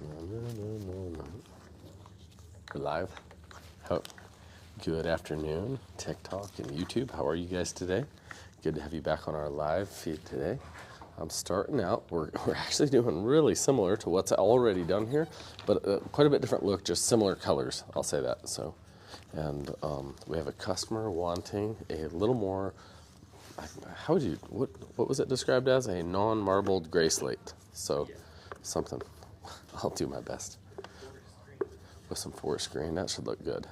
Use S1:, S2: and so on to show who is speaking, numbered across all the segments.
S1: We're live. Good afternoon, TikTok and YouTube. How are you guys today? Good to have you back on our live feed today. I'm starting out. We're actually doing really similar to what's already done here, but quite a bit different look, just similar colors. I'll say that. So, and we have a customer wanting a little more. How would you? What was it described as? A non-marbled gray slate. So, something. I'll do my best with some forest green. That should look good.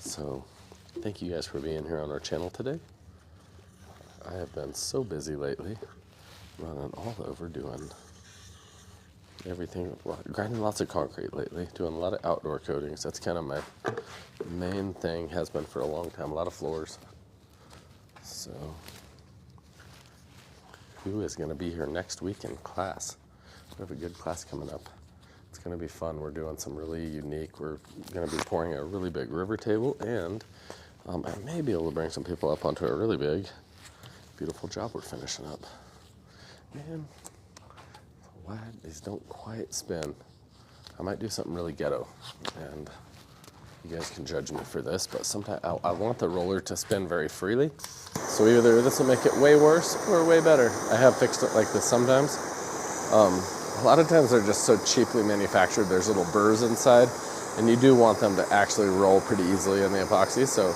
S1: So, thank you guys for being here on our channel today. I have been so busy lately, running all over doing everything, grinding lots of concrete lately, doing a lot of outdoor coatings. That's kind of my main thing, has been for a long time, a lot of floors. So, who is going to be here next week in class? We have a good class coming up. It's going to be fun. We're doing some really unique, we're going to be pouring a really big river table, and I may be able to bring some people up onto a really big, beautiful job we're finishing up. Man, why these don't quite spin. I might do something really ghetto, and you guys can judge me for this, but sometimes I want the roller to spin very freely. So either this will make it way worse or way better. I have fixed it like this sometimes. A lot of times they're just so cheaply manufactured, there's little burrs inside, and you do want them to actually roll pretty easily in the epoxy, so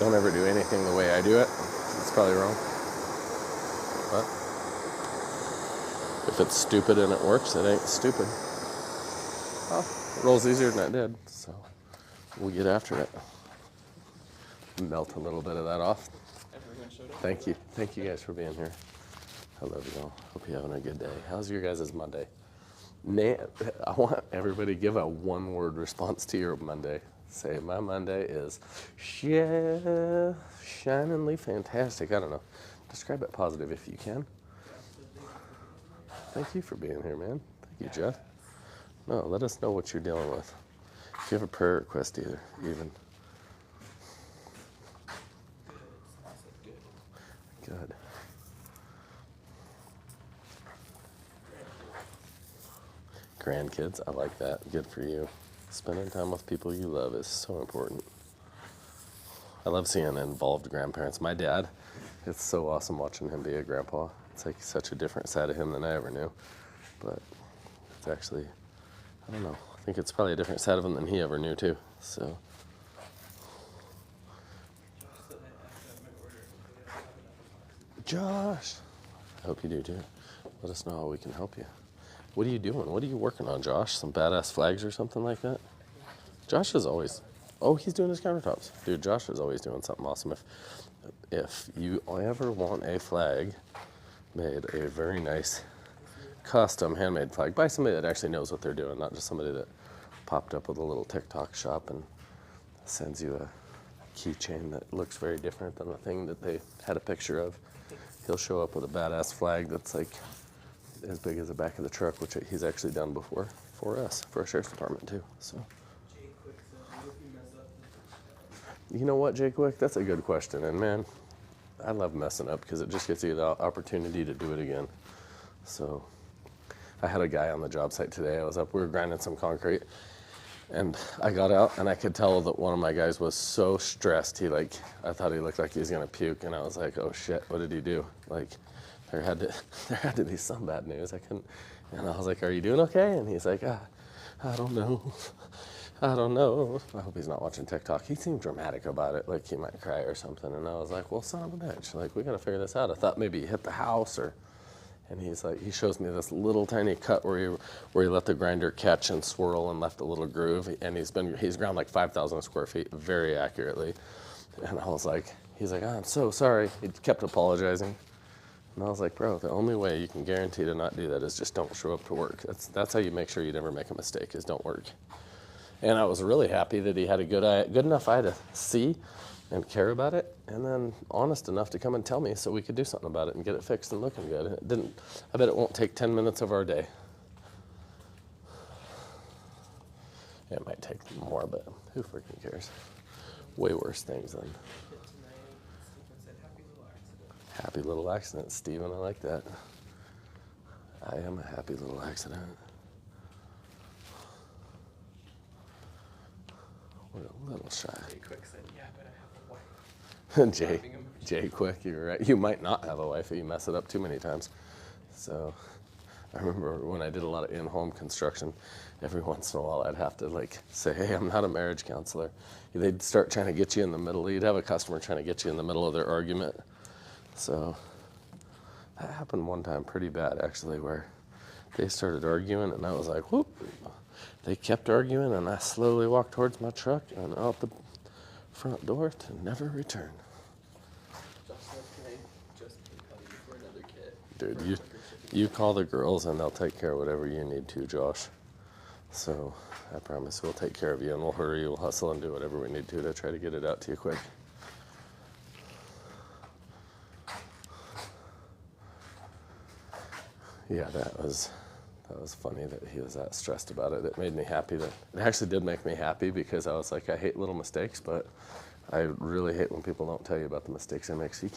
S1: don't ever do anything the way I do it. It's probably wrong. But if it's stupid and it works, it ain't stupid. Well, it rolls easier than it did, so we'll get after it. Melt a little bit of that off. Thank you. Thank you guys for being here. I love you all. Hope you're having a good day. How's your guys' Monday? I want everybody to give a one-word response to your Monday. Say, my Monday is shiningly fantastic. I don't know. Describe it positive if you can. Thank you for being here, man. Thank you, Jeff. No, let us know what you're dealing with. If you have a prayer request even. Good. Grandkids, I like that. Good for you. Spending time with people you love is so important. I love seeing involved grandparents. My dad, it's so awesome watching him be a grandpa. It's like such a different side of him than I ever knew. But it's actually, I don't know. I think it's probably a different side of him than he ever knew too. So. Josh, I hope you do too. Let us know how we can help you. What are you doing? What are you working on, Josh? Some badass flags or something like that? Josh is always, he's doing his countertops. Dude, Josh is always doing something awesome. If you ever want a flag made, a very nice custom handmade flag by somebody that actually knows what they're doing, not just somebody that popped up with a little TikTok shop and sends you a keychain that looks very different than the thing that they had a picture of. He'll show up with a badass flag that's like as big as the back of the truck, which he's actually done before for us, for our sheriff's department too. So, you know what, Jake Wick? That's a good question, and man, I love messing up because it just gives you the opportunity to do it again. So, I had a guy on the job site today. We were grinding some concrete, and I got out, and I could tell that one of my guys was so stressed. I thought he looked like he was gonna puke, and I was like, oh shit, what did he do? Like, there had to be some bad news. And I was like, are you doing okay? And he's like, I don't know. I don't know. I hope he's not watching TikTok. He seemed dramatic about it, like he might cry or something. And I was like, well, son of a bitch, like, we gotta figure this out. I thought maybe he hit the house and he's like, he shows me this little tiny cut where he let the grinder catch and swirl and left a little groove. And he's ground like 5,000 square feet very accurately. And I was like, he's like, I'm so sorry. He kept apologizing. And I was like, bro, the only way you can guarantee to not do that is just don't show up to work. That's how you make sure you never make a mistake, is don't work. And I was really happy that he had a good enough eye to see and care about it, and then honest enough to come and tell me so we could do something about it and get it fixed and looking good. I bet it won't take 10 minutes of our day. It might take more, but who freaking cares? Way worse things than happy little accident. Steven, I like that. I am a happy little accident. We're a little shy.
S2: Jay Quick said, yeah, but I have a wife.
S1: Jay Quick, you're right. You might not have a wife if you mess it up too many times. So I remember when I did a lot of in-home construction, every once in a while I'd have to like say, hey, I'm not a marriage counselor. They'd start trying to get you in the middle. You'd have a customer trying to get you in the middle of their argument. So that happened one time pretty bad, actually, where they started arguing and I was like, whoop. They kept arguing and I slowly walked towards my truck and out the front door to never return. Dude, you call the girls and they'll take care of whatever you need to, Josh. So I promise we'll take care of you and we'll hurry, we'll hustle and do whatever we need to try to get it out to you quick. Yeah, that was funny that he was that stressed about it. It made me happy it actually did make me happy because I was like, I hate little mistakes, but I really hate when people don't tell you about the mistakes they make, so you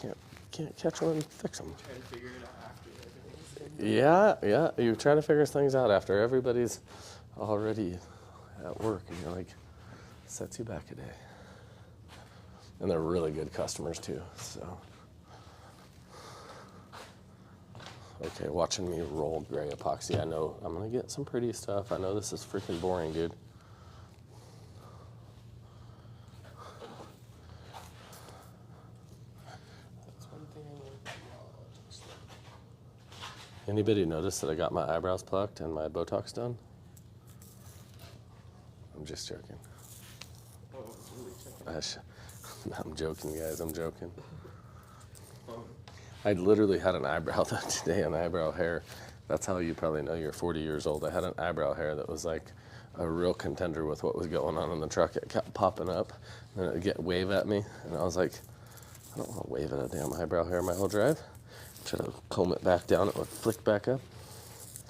S1: can't catch them and fix them.
S2: Try to figure it out after everything's
S1: Yeah, you try to figure things out after everybody's already at work, and you're like, sets you back a day. And they're really good customers too, so. Okay, watching me roll gray epoxy, I know I'm gonna get some pretty stuff. I know this is freaking boring, dude.
S2: That's one thing I learned from y'all.
S1: Anybody notice that I got my eyebrows plucked and my Botox done? I'm just joking.
S2: Oh, it's really checking.
S1: I'm joking, guys, I'm joking. I literally had an eyebrow today, an eyebrow hair. That's how you probably know you're 40 years old. I had an eyebrow hair that was like a real contender with what was going on in the truck. It kept popping up, and it would get wave at me, and I was like, I don't want to wave at a damn eyebrow hair my whole drive. Try to comb it back down, it would flick back up.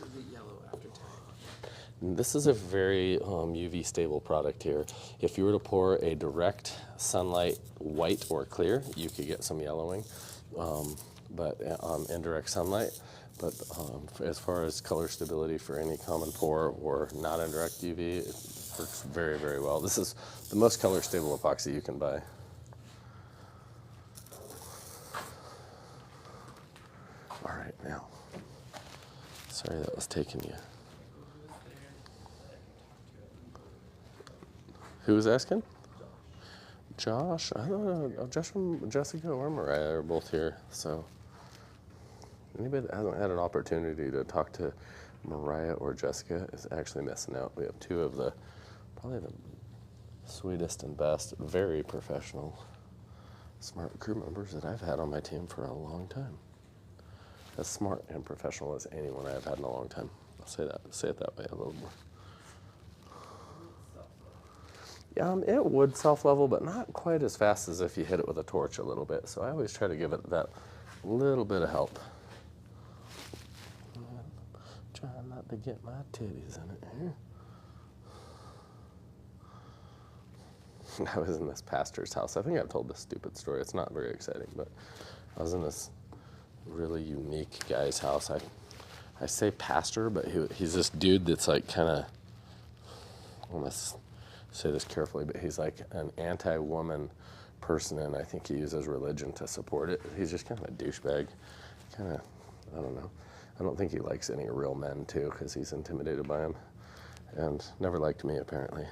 S2: Does it yellow after time?
S1: This is a very UV stable product here. If you were to pour a direct sunlight white or clear, you could get some yellowing. But indirect sunlight. But as far as color stability for any common pour or not indirect UV, it works very, very well. This is the most color stable epoxy you can buy. All right, now. Sorry that was taking you. Who was asking? Josh? I don't know. Jessica or Mariah are both here, so. Anybody that hasn't had an opportunity to talk to Mariah or Jessica is actually missing out. We have two of probably the sweetest and best, very professional, smart crew members that I've had on my team for a long time. As smart and professional as anyone I've had in a long time. I'll say it that way a little more. It would self-level, but not quite as fast as if you hit it with a torch a little bit. So I always try to give it that little bit of help. Trying not to get my titties in it here. I was in this pastor's house. I think I've told this stupid story. It's not very exciting, but I was in this really unique guy's house. I say pastor, but he's this dude that's like kind of, I must say this carefully, but he's like an anti-woman person, and I think he uses religion to support it. He's just kind of a douchebag. Kind of, I don't know. I don't think he likes any real men, too, because he's intimidated by them. And never liked me, apparently,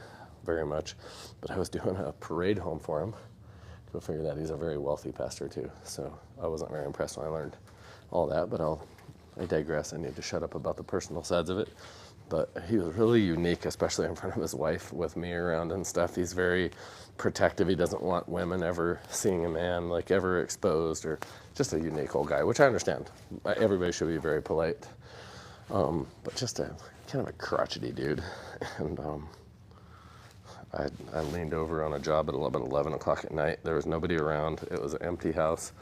S1: very much. But I was doing a parade home for him. Go figure that. He's a very wealthy pastor, too. So I wasn't very impressed when I learned all that. But I digress. I need to shut up about the personal sides of it. But he was really unique, especially in front of his wife with me around and stuff. He's very protective. He doesn't want women ever seeing a man like ever exposed, or just a unique old guy, which I understand. Everybody should be very polite. But just a kind of a crotchety dude. And I leaned over on a job at about 11 o'clock at night. There was nobody around. It was an empty house.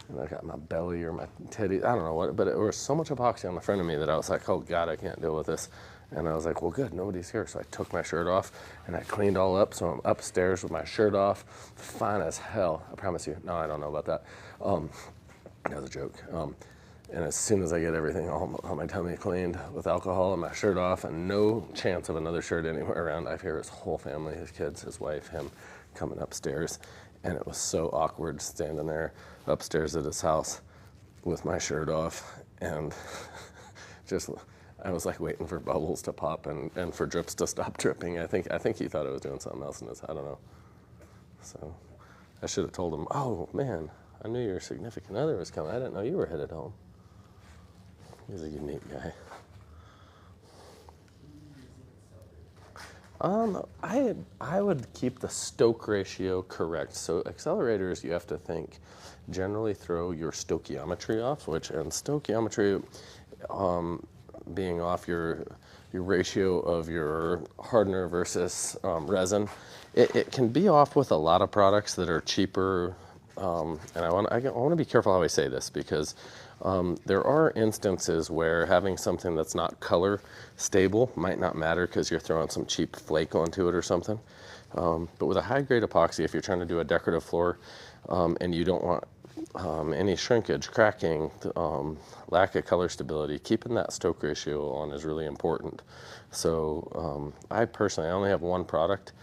S1: And I got my belly or my titty, I don't know what, but there was so much epoxy on the front of me that I was like, oh God, I can't deal with this. And I was like, well, good, nobody's here. So I took my shirt off and I cleaned all up. So I'm upstairs with my shirt off, fine as hell. I promise you. No, I don't know about that. That was a joke. And as soon as I get everything all on my tummy cleaned with alcohol and my shirt off and no chance of another shirt anywhere around, I hear his whole family, his kids, his wife, him coming upstairs. And it was so awkward standing there upstairs at his house with my shirt off. And I was like waiting for bubbles to pop and for drips to stop dripping. I think he thought I was doing something else in his, I don't know. So I should have told him, oh man, I knew your significant other was coming. I didn't know you were headed home. He's a unique guy. I would keep the stoke ratio correct. So accelerators, you have to think, generally throw your stoichiometry off, and stoichiometry being off your ratio of your hardener versus resin. It can be off with a lot of products that are cheaper. And I want to be careful how I say this, because there are instances where having something that's not color stable might not matter because you're throwing some cheap flake onto it or something. But with a high grade epoxy, if you're trying to do a decorative floor and you don't want any shrinkage, cracking, lack of color stability, keeping that stoke ratio on is really important. So I personally only have one product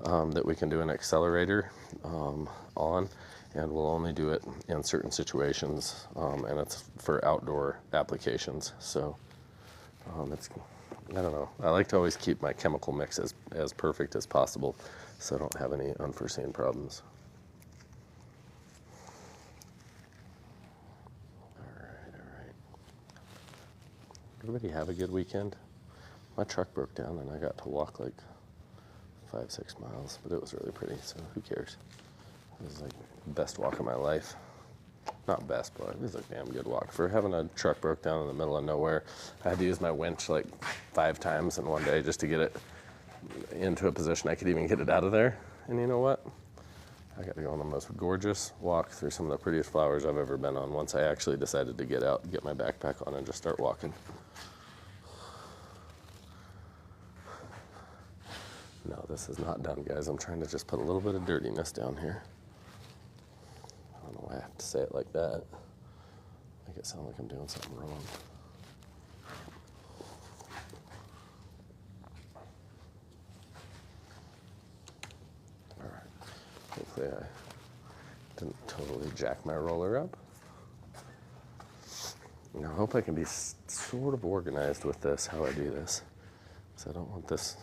S1: that we can do an accelerator on. And we'll only do it in certain situations, and it's for outdoor applications. So I don't know. I like to always keep my chemical mix as perfect as possible so I don't have any unforeseen problems. All right. Everybody have a good weekend? My truck broke down and I got to walk like 5-6 miles, but it was really pretty, so who cares? It was like the best walk of my life. Not best, but it was a damn good walk. For having a truck broke down in the middle of nowhere, I had to use my winch like 5 times in one day just to get it into a position I could even get it out of there. And you know what? I got to go on the most gorgeous walk through some of the prettiest flowers I've ever been on once I actually decided to get out, get my backpack on, and just start walking. No, this is not done, guys. I'm trying to just put a little bit of dirtiness down here. I don't know why I have to say it like that. Make it sound like I'm doing something wrong. All right. Hopefully I didn't totally jack my roller up. Now I hope I can be sort of organized with this, how I do this. Because I don't want this.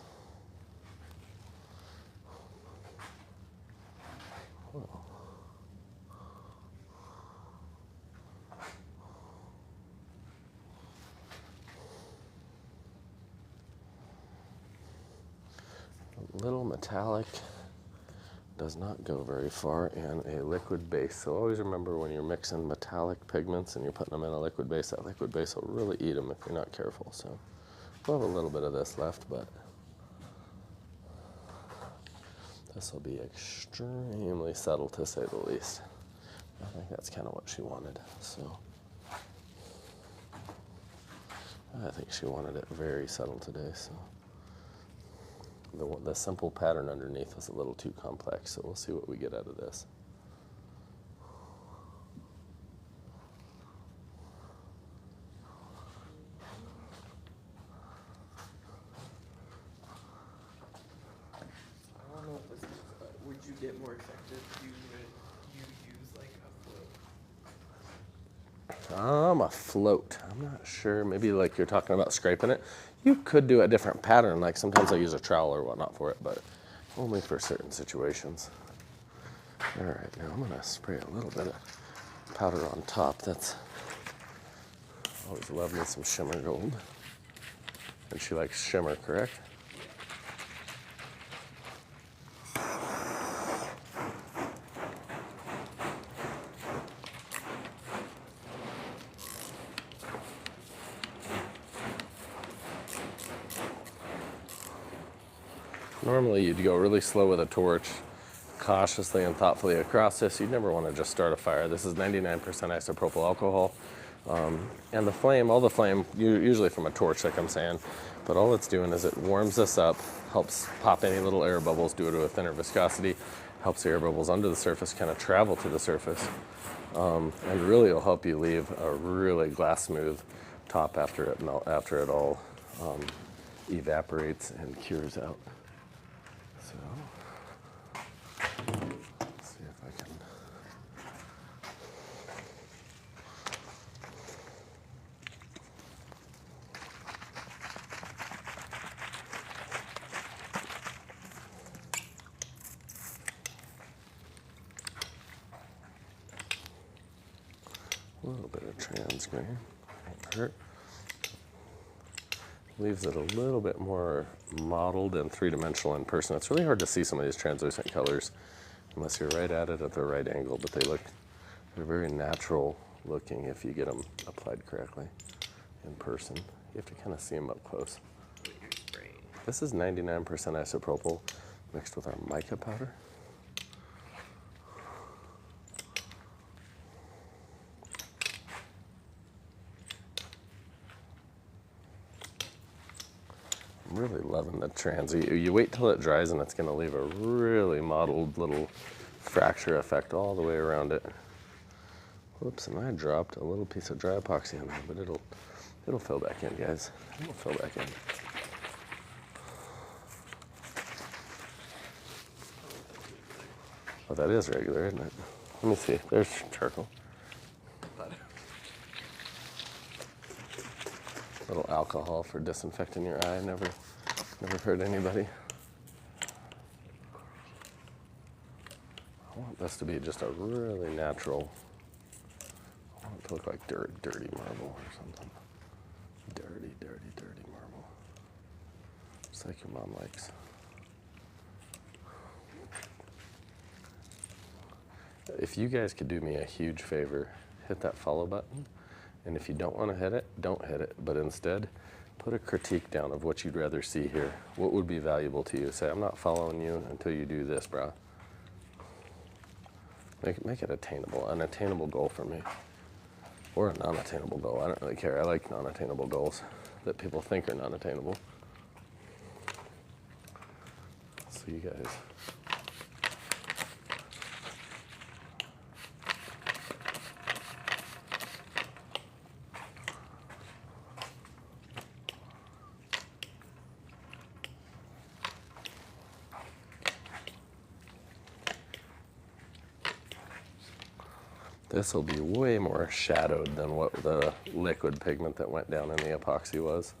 S1: Little metallic does not go very far in a liquid base. So always remember when you're mixing metallic pigments and you're putting them in a liquid base, that liquid base will really eat them if you're not careful. So we'll have a little bit of this left, but this will be extremely subtle to say the least. I think that's kind of what she wanted. So I think she wanted it very subtle today. So. The simple pattern underneath was a little too complex, so we'll see what we get out of this.
S2: I don't know if this is, would you get more effective if you use like a float?
S1: A float. I'm not sure. Maybe like you're talking about scraping it. You could do a different pattern, like sometimes I use a trowel or whatnot for it, but only for certain situations. All right, now I'm gonna spray a little bit of powder on top. That's always love me some Shimmer Gold. And she likes shimmer, correct? Normally you'd go really slow with a torch, cautiously and thoughtfully across this. You'd never want to just start a fire. This is 99% isopropyl alcohol. And the flame, all the flame, usually from a torch like I'm saying, but all it's doing is it warms this up, helps pop any little air bubbles due to a thinner viscosity, helps the air bubbles under the surface kind of travel to the surface. And really it'll help you leave a really glass smooth top after it all evaporates and cures out. So let's see if I can. A little bit of trans grain, won't hurt. Leaves it a little bit more mottled and three-dimensional in person. It's really hard to see some of these translucent colors unless you're right at it at the right angle, but they're very natural looking if you get them applied correctly in person. You have to kind of see them up close. This is 99% isopropyl mixed with our mica powder. I'm really loving the trans. You wait till it dries and it's going to leave a really mottled little fracture effect all the way around it. Whoops, and I dropped a little piece of dry epoxy on there, but it'll fill back in, guys. It'll fill back in. Oh, that is regular, isn't it? Let me see. There's charcoal. A little alcohol for disinfecting your eye. Never hurt anybody. I want this to be just a really natural. I want it to look like dirty marble or something. Dirty, dirty, dirty marble. Just like your mom likes. If you guys could do me a huge favor, hit that follow button. And if you don't want to hit it, don't hit it. But instead, put a critique down of what you'd rather see here. What would be valuable to you? Say, I'm not following you until you do this, brah. Make it attainable, an attainable goal for me. Or a non-attainable goal. I don't really care. I like non-attainable goals that people think are non-attainable. So you guys. This will be way more shadowed than what the liquid pigment that went down in the epoxy was.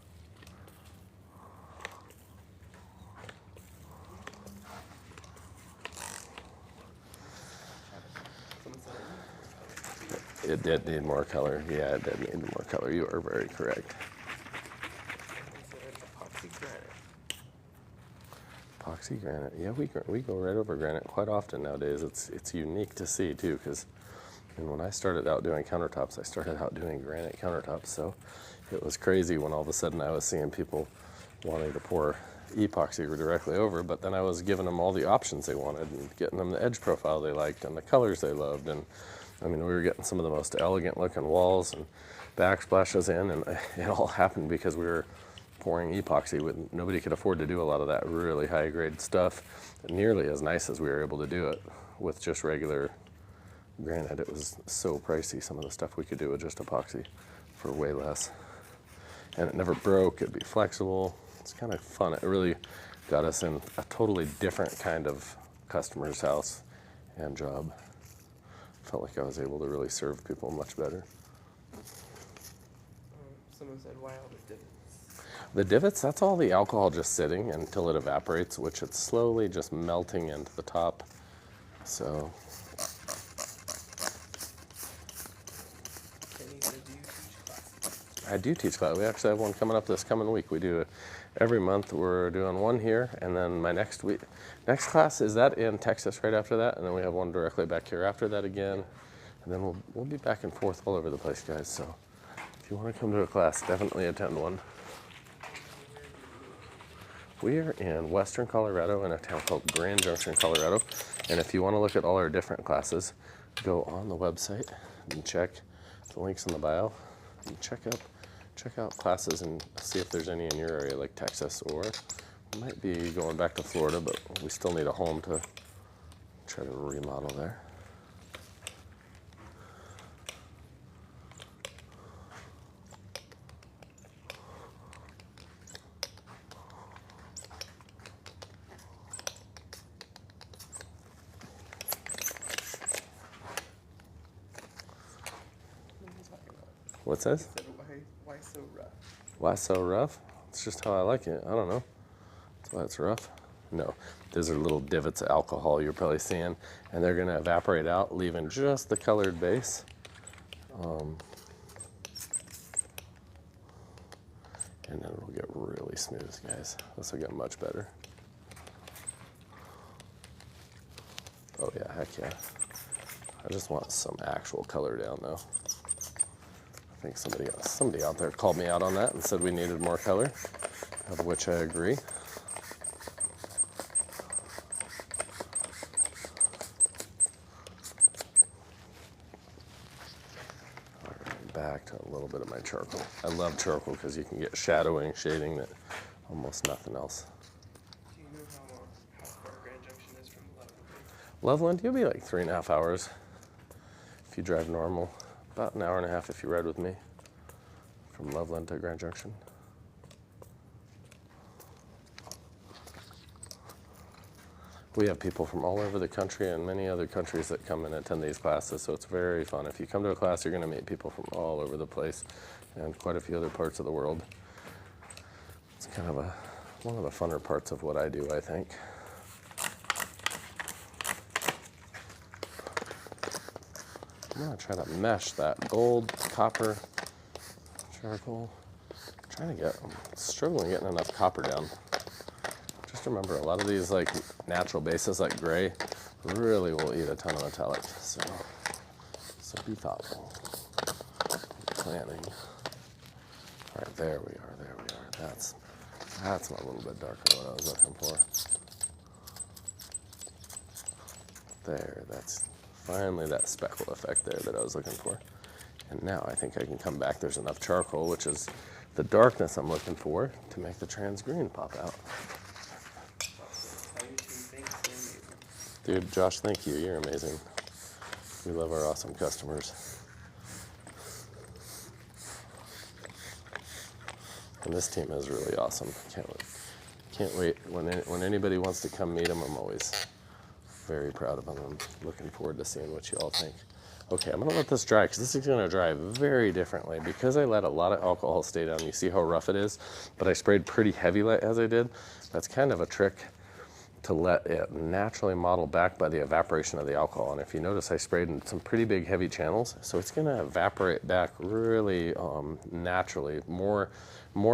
S1: It did need more color. Yeah, it did need more color. You are very correct.
S2: Epoxy granite.
S1: Epoxy granite. Yeah, we go right over granite quite often nowadays. It's unique to see too, because when I started out doing countertops, I started out doing granite countertops. So it was crazy when all of a sudden I was seeing people wanting to pour epoxy directly over, but then I was giving them all the options they wanted and getting them the edge profile they liked and the colors they loved. And I mean, we were getting some of the most elegant looking walls and backsplashes in, and it all happened because we were pouring epoxy with, nobody could afford to do a lot of that really high grade stuff nearly as nice as we were able to do it with just regular granite. It was so pricey, some of the stuff we could do with just epoxy for way less. And it never broke, it'd be flexible. It's kind of fun. It really got us in a totally different kind of customer's house and job. Felt like I was able to really serve people much better.
S2: Someone said, why all the divots?
S1: The divots, that's all the alcohol just sitting until it evaporates, which it's slowly just melting into the top. So. I do teach class. We actually have one coming up this coming week. We do it every month. We're doing one here, and then my next class is that in Texas right after that, and then we have one directly back here after that again, and then we'll be back and forth all over the place, guys. So if you want to come to a class, definitely attend one. We are in Western Colorado in a town called Grand Junction, Colorado, and if you want to look at all our different classes, go on the website and check the links in the bio and check out classes and see if there's any in your area, like Texas, or we might be going back to Florida, but we still need a home to try to remodel there. What's this?
S2: I said, why so rough?
S1: Why so rough? It's just how I like it. I don't know. That's why it's rough. No, those are little divots of alcohol you're probably seeing, and they're going to evaporate out, leaving just the colored base. And then it'll get really smooth, guys. This will get much better. Oh yeah, heck yeah. I just want some actual color down though. I think somebody out there called me out on that and said we needed more color, of which I agree. All right, back to a little bit of my charcoal. I love charcoal because you can get shadowing, shading that almost nothing else.
S2: Do you know how far Grand Junction is from Loveland?
S1: Loveland, you'll be like 3.5 hours if you drive normal. About an hour and a half if you ride with me from Loveland to Grand Junction. We have people from all over the country and many other countries that come and attend these classes, so it's very fun. If you come to a class, you're going to meet people from all over the place and quite a few other parts of the world. It's kind of one of the funner parts of what I do, I think. I'm going to try to mesh that gold, copper, charcoal. I'm struggling getting enough copper down. Just remember, a lot of these like natural bases like gray really will eat a ton of metallic. So be thoughtful. Planning. All right, there we are. That's a little bit darker than what I was looking for. There, that's finally that speckle effect there that I was looking for. And now I think I can come back. There's enough charcoal, which is the darkness I'm looking for, to make the trans green pop out. Dude, Josh, thank you. You're amazing. We love our awesome customers. And this team is really awesome. Can't wait. When anybody wants to come meet them, I'm always very proud of them. I'm looking forward to seeing what you all think. Okay, I'm gonna let this dry because this is gonna dry very differently. Because I let a lot of alcohol stay down, you see how rough it is, but I sprayed pretty heavy as I did. That's kind of a trick to let it naturally model back by the evaporation of the alcohol. And if you notice, I sprayed in some pretty big heavy channels, so it's gonna evaporate back really naturally, more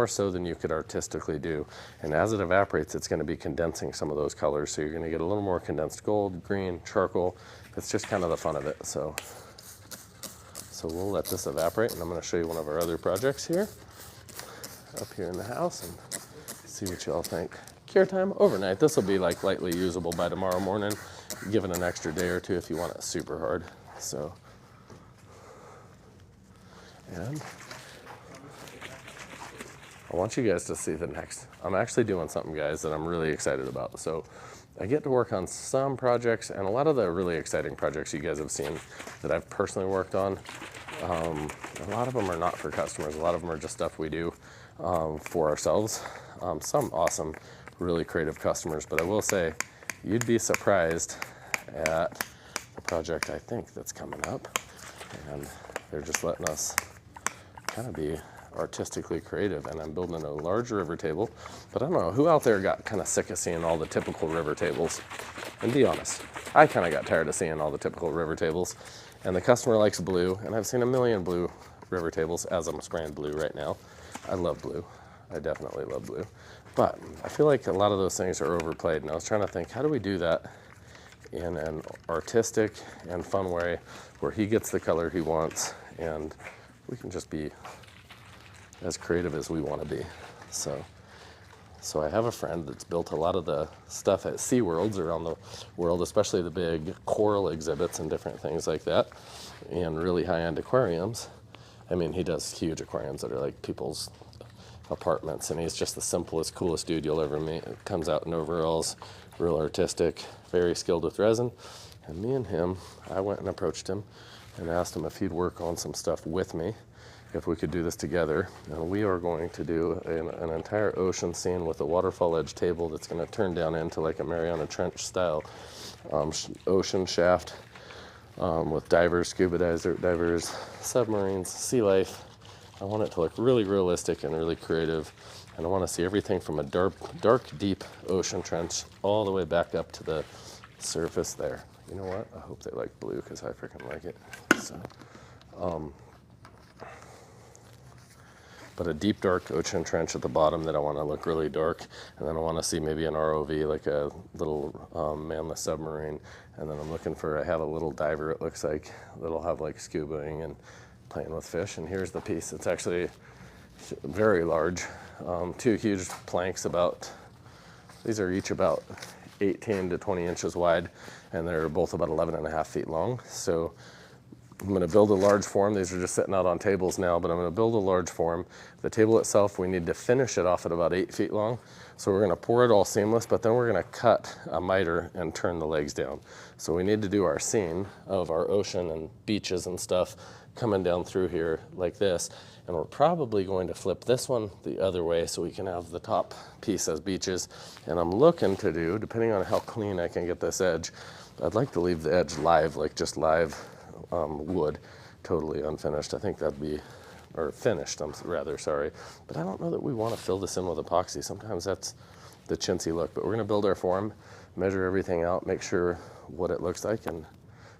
S1: so than you could artistically do. And as it evaporates, it's gonna be condensing some of those colors, so you're gonna get a little more condensed gold, green, charcoal. It's just kind of the fun of it. So we'll let this evaporate, and I'm gonna show you one of our other projects here, up here in the house, and see what you all think. Cure time overnight. This will be like lightly usable by tomorrow morning. Give it an extra day or two if you want it super hard. So, and I want you guys to see the next. I'm actually doing something, guys, that I'm really excited about. So I get to work on some projects, and a lot of the really exciting projects you guys have seen that I've personally worked on. A lot of them are not for customers. A lot of them are just stuff we do for ourselves. Some awesome, really creative customers, but I will say you'd be surprised at the project I think that's coming up, and they're just letting us kind of be artistically creative. And I'm building a large river table, but I don't know who out there got kind of sick of seeing all the typical river tables. And be honest, I kind of got tired of seeing all the typical river tables, and the customer likes blue, and I've seen a million blue river tables as I'm spraying blue right now. I love blue. I definitely love blue. But I feel like a lot of those things are overplayed, and I was trying to think, how do we do that in an artistic and fun way where he gets the color he wants and we can just be as creative as we want to be. So I have a friend that's built a lot of the stuff at SeaWorlds around the world, especially the big coral exhibits and different things like that, and really high-end aquariums. I mean, he does huge aquariums that are like people's apartments, and he's just the simplest, coolest dude you'll ever meet. Comes out in overalls, real artistic, very skilled with resin. And me and him, I went and approached him and asked him if he'd work on some stuff with me, if we could do this together. And we are going to do an entire ocean scene with a waterfall edge table that's going to turn down into like a Mariana Trench style ocean shaft with divers, scuba divers, submarines, sea life, I want it to look really realistic and really creative. And I want to see everything from a dark, deep ocean trench all the way back up to the surface there. You know what? I hope they like blue because I freaking like it. So, but a deep, dark ocean trench at the bottom that I want to look really dark. And then I want to see maybe an ROV, like a little manless submarine. And then I'm looking for, I have a little diver, it looks like, that'll have like scubaing and playing with fish. And here's the piece. It's actually very large. Two huge planks these are each about 18 to 20 inches wide, and they're both about 11.5 feet long. So I'm going to build a large form. These are just sitting out on tables now, but I'm going to build a large form. The table itself, we need to finish it off at about 8 feet long. So we're going to pour it all seamless, but then we're going to cut a miter and turn the legs down. So we need to do our scene of our ocean and beaches and stuff coming down through here like this. And we're probably going to flip this one the other way so we can have the top piece as beaches. And I'm looking to do, depending on how clean I can get this edge, I'd like to leave the edge live, like just live wood, totally unfinished. I think that'd be, or finished, I'm rather, sorry. But I don't know that we want to fill this in with epoxy. Sometimes that's the chintzy look. But we're going to build our form, measure everything out, make sure what it looks like, and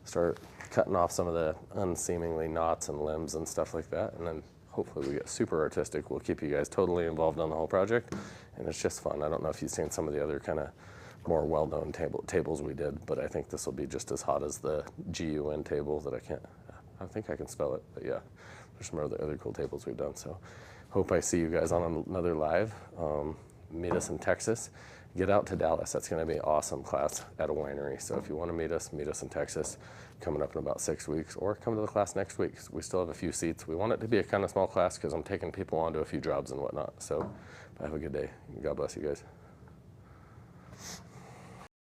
S1: start cutting off some of the unseemingly knots and limbs and stuff like that. And then hopefully we get super artistic. We'll keep you guys totally involved on the whole project. And it's just fun. I don't know if you've seen some of the other kind of more well-known tables we did, but I think this will be just as hot as the GUN table that I think I can spell it, but yeah, there's some other cool tables we've done. So hope I see you guys on another live. Meet us in Texas. Get out to Dallas. That's going to be an awesome class at a winery. So if you want to meet us in Texas, coming up in about 6 weeks, or come to the class next week. We still have a few seats. We want it to be a kind of small class because I'm taking people onto a few jobs and whatnot. So have a good day. God bless you guys.